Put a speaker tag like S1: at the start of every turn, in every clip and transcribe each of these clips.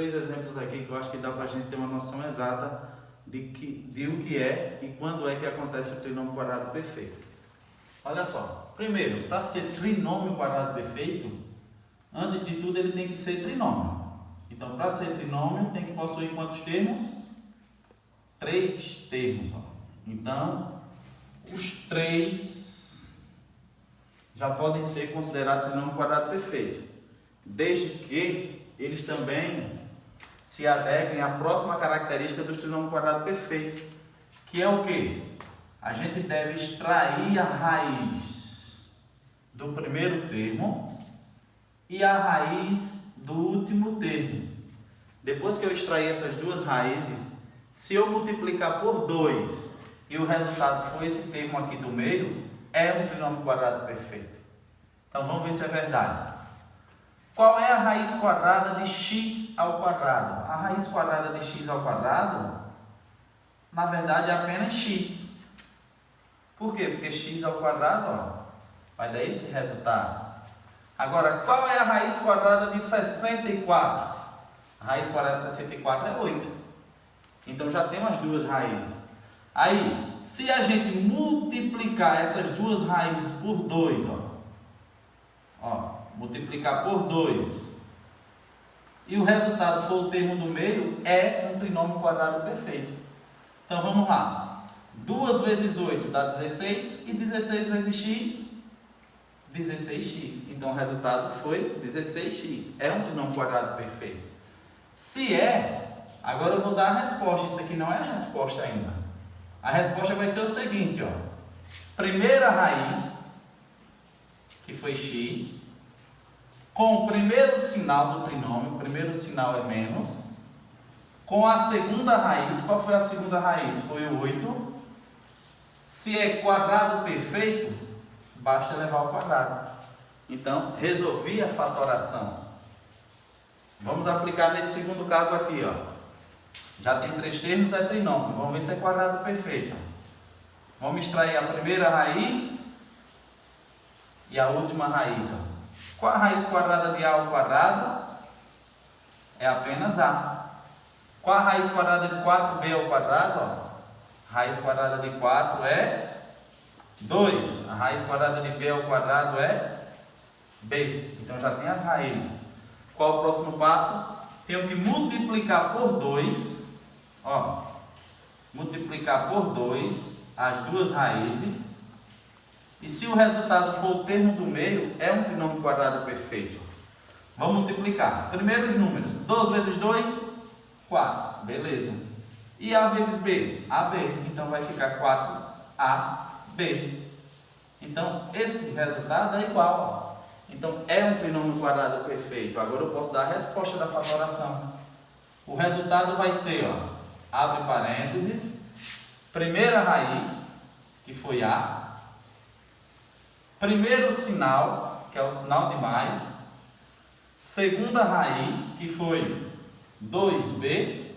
S1: Dois exemplos aqui que eu acho que dá para a gente ter uma noção exata de o que é e quando é que acontece o trinômio quadrado perfeito. Olha só, primeiro, para ser trinômio quadrado perfeito, antes de tudo ele tem que ser trinômio. Então, para ser trinômio, tem que possuir quantos termos? 3 termos. Ó. Então, os 3 já podem ser considerados trinômio quadrado perfeito, desde que eles também se adequem à próxima característica do trinômio quadrado perfeito, que é o que? A gente deve extrair a raiz do primeiro termo e a raiz do último termo. Depois que eu extrair essas duas raízes, se eu multiplicar por 2 e o resultado for esse termo aqui do meio, é um trinômio quadrado perfeito. Então vamos ver se é verdade. Qual é a raiz quadrada de x ao quadrado? A raiz quadrada de x ao quadrado, na verdade, é apenas x. Por quê? Porque x ao quadrado, ó, vai dar esse resultado. Agora, qual é a raiz quadrada de 64? A raiz quadrada de 64 é 8. Então, já temos as duas raízes. Aí, se a gente multiplicar essas duas raízes por 2, multiplicar por 2 e o resultado for o termo do meio, é um trinômio quadrado perfeito. Então vamos lá, 2 vezes 8 dá 16 e 16 vezes x, 16x. Então o resultado foi 16x, é um trinômio quadrado perfeito. Se é, agora eu vou dar a resposta. Isso aqui não é a resposta ainda. A resposta vai ser o seguinte, primeira raiz, que foi x, com o primeiro sinal do trinômio, o primeiro sinal é menos, com a segunda raiz. Qual foi a segunda raiz? Foi o 8. Se é quadrado perfeito, basta elevar ao quadrado. Então, resolvi a fatoração. Vamos aplicar nesse segundo caso aqui, Já tem 3 termos, é trinômio. Vamos ver se é quadrado perfeito. Vamos extrair a primeira raiz e a última raiz, Qual a raiz quadrada de a ao quadrado? É apenas a. Qual a raiz quadrada de 4b ao quadrado? Raiz quadrada de 4 é 2. A raiz quadrada de b ao quadrado é b. Então já tem as raízes. Qual o próximo passo? Tenho que multiplicar por 2. Multiplicar por 2 as duas raízes. E se o resultado for o termo do meio, é um trinômio quadrado perfeito. Vamos multiplicar. Primeiros números. 2 vezes 2, 4. Beleza. E A vezes B? AB. Então vai ficar 4AB. Então esse resultado é igual. Então é um trinômio quadrado perfeito. Agora eu posso dar a resposta da fatoração. O resultado vai ser, abre parênteses, primeira raiz, que foi A. Primeiro sinal, que é o sinal de mais. Segunda raiz, que foi 2b.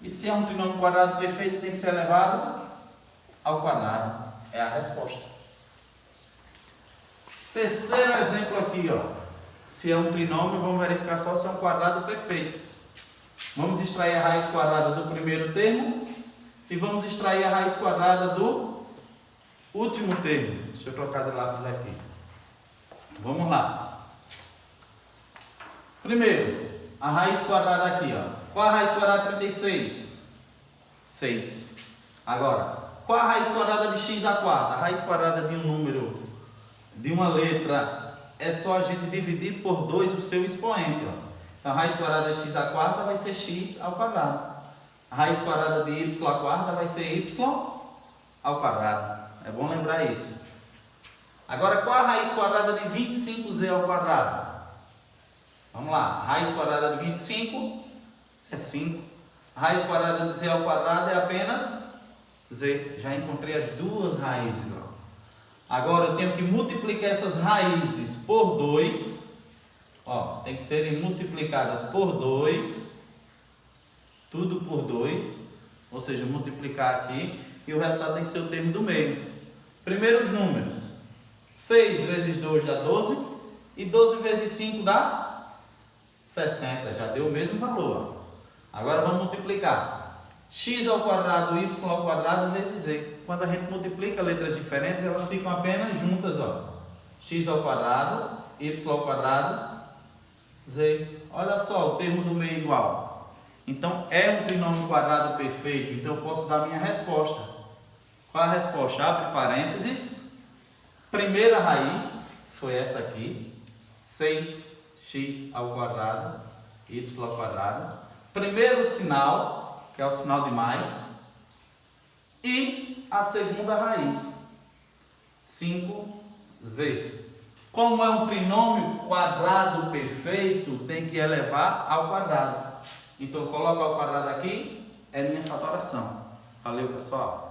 S1: E se é um trinômio quadrado perfeito, tem que ser elevado ao quadrado. É a resposta. Terceiro exemplo aqui, Se é um trinômio, vamos verificar só se é um quadrado perfeito. Vamos extrair a raiz quadrada do primeiro termo e vamos extrair a raiz quadrada do último termo. Deixa eu trocar de lápis aqui. Vamos lá. Primeiro, a raiz quadrada aqui, Qual a raiz quadrada de 36? 6. Agora, qual a raiz quadrada de x à quarta? A raiz quadrada de um número, de uma letra, é só a gente dividir por 2 o seu expoente, Então, a raiz quadrada de x à quarta vai ser x ao quadrado. A raiz quadrada de y à quarta vai ser y ao quadrado. É bom lembrar isso. Agora, qual a raiz quadrada de 25z ao quadrado? Vamos lá. A raiz quadrada de 25 é 5. A raiz quadrada de z ao quadrado é apenas z. Já encontrei as duas raízes. Agora, eu tenho que multiplicar essas raízes por 2. Tem que serem multiplicadas por 2. Tudo por 2. Ou seja, multiplicar aqui. E o resultado tem que ser o termo do meio. Primeiros números, 6 vezes 2 dá 12, e 12 vezes 5 dá 60, já deu o mesmo valor. Ó. Agora vamos multiplicar. X ao quadrado, y ao quadrado vezes z. Quando a gente multiplica letras diferentes, elas ficam apenas juntas. Ó. X ao quadrado, y ao quadrado, z. Olha só, o termo do meio igual. Então, é um trinômio quadrado perfeito. Então, eu posso dar a minha resposta. Qual a resposta? Abre parênteses. Primeira raiz foi essa aqui. 6x ao quadrado, y ao quadrado. Primeiro sinal, que é o sinal de mais. E a segunda raiz, 5z. Como é um trinômio quadrado perfeito, tem que elevar ao quadrado. Então, eu coloco ao quadrado aqui, é minha fatoração. Valeu, pessoal.